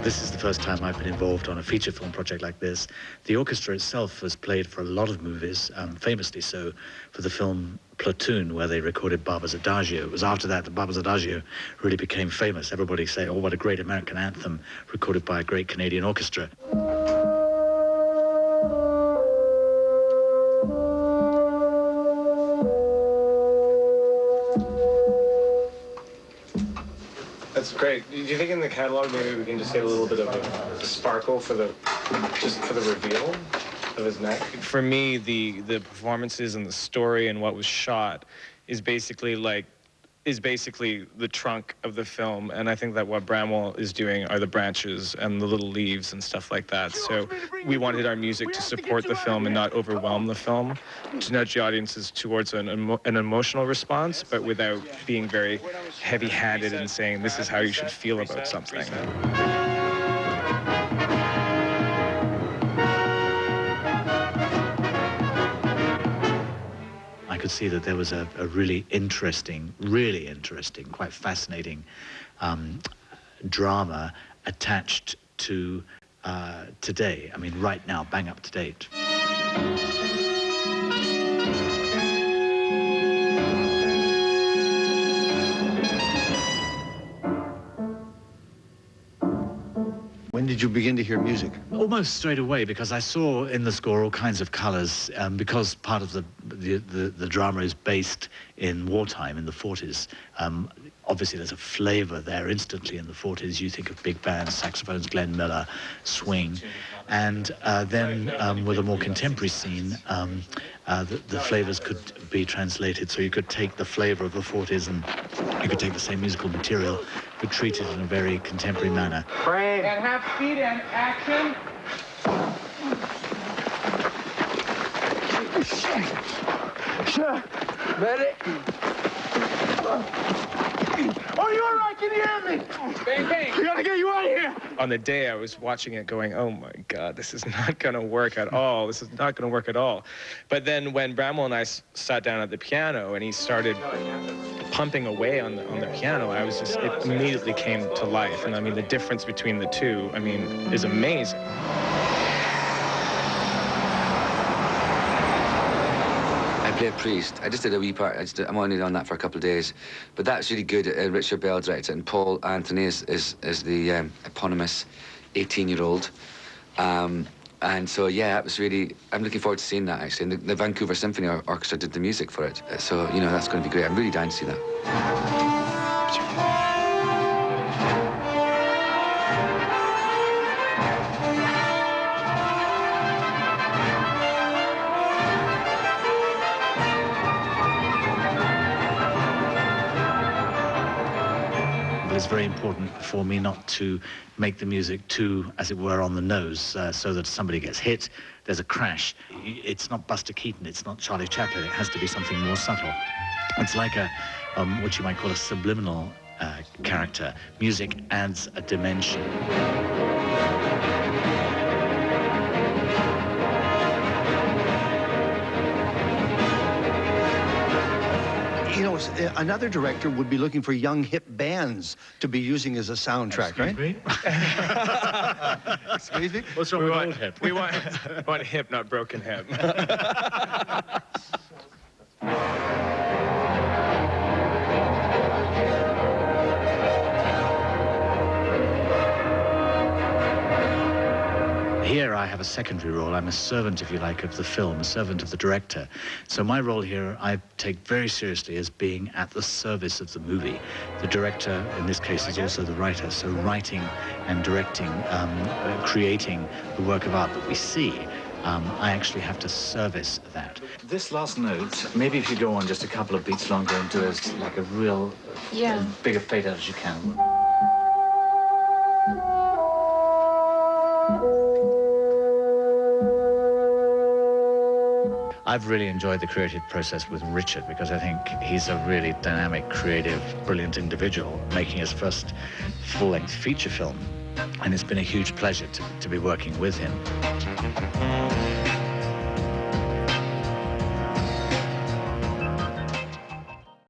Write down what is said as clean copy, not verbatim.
This is the first time I've been involved on a feature film project like this. The orchestra itself has played for a lot of movies, famously so for the film Platoon, where they recorded Barber's Adagio. It was after that Barber's Adagio really became famous. Everybody say, oh, what a great American anthem recorded by a great Canadian orchestra. That's great. Do you think in the catalog maybe we can just get a little bit of a sparkle for the reveal of his neck? For me, the performances and the story and what was shot is basically the trunk of the film, and I think that what Bramwell is doing are the branches and the little leaves and stuff like that. So we wanted our music to support the film and not overwhelm the film, to nudge the audiences towards an emotional response, but without being very heavy-handed and saying this is how you should feel about something. I could see that there was a really interesting, quite fascinating drama attached to today. I mean, right now, bang up to date. When did you begin to hear music? Almost straight away, because I saw in the score all kinds of colors, because part of the drama is based in wartime, in the 40s. Obviously, there's a flavor there instantly in the 40s. You think of big bands, saxophones, Glenn Miller, swing. And then with a more contemporary scene, the flavors could be translated. So you could take the flavor of the 40s and you could take the same musical material, but treat it in a very contemporary manner. And half speed and action. Sure. Ready? Are you all right? Can you hear me? Bang, bang. We gotta get you out of here. On the day I was watching it going, oh my God, this is not gonna work at all. This is not gonna work at all. But then when Bramwell and I sat down at the piano and he started pumping away on the piano, it immediately came to life. And I mean, the difference between the two, I mean, is amazing. I play a priest. I just did a wee part. I'm only on that for a couple of days, but that's really good. Richard Bell directed it, and Paul Anthony is the eponymous 18-year-old. And so yeah, it was really. I'm looking forward to seeing that actually. And the Vancouver Symphony Orchestra did the music for it, so you know that's going to be great. I'm really dying to see that. It's very important for me not to make the music too, as it were, on the nose, so that somebody gets hit, there's a crash. It's not Buster Keaton, it's not Charlie Chaplin, it has to be something more subtle. It's like a, what you might call a subliminal character. Music adds a dimension. You know, another director would be looking for young hip bands to be using as a soundtrack, right? Excuse me? What's wrong with old hip? We want hip, not broken hip. Here I have a secondary role. I'm a servant, if you like, of the film, a servant of the director. So my role here I take very seriously as being at the service of the movie. The director, in this case, is also the writer. So writing and directing, creating the work of art that we see, I actually have to service that. This last note, maybe if you go on just a couple of beats longer and do as like a real, big a fade out as you can. I've really enjoyed the creative process with Richard because I think he's a really dynamic, creative, brilliant individual making his first full-length feature film. And it's been a huge pleasure to be working with him.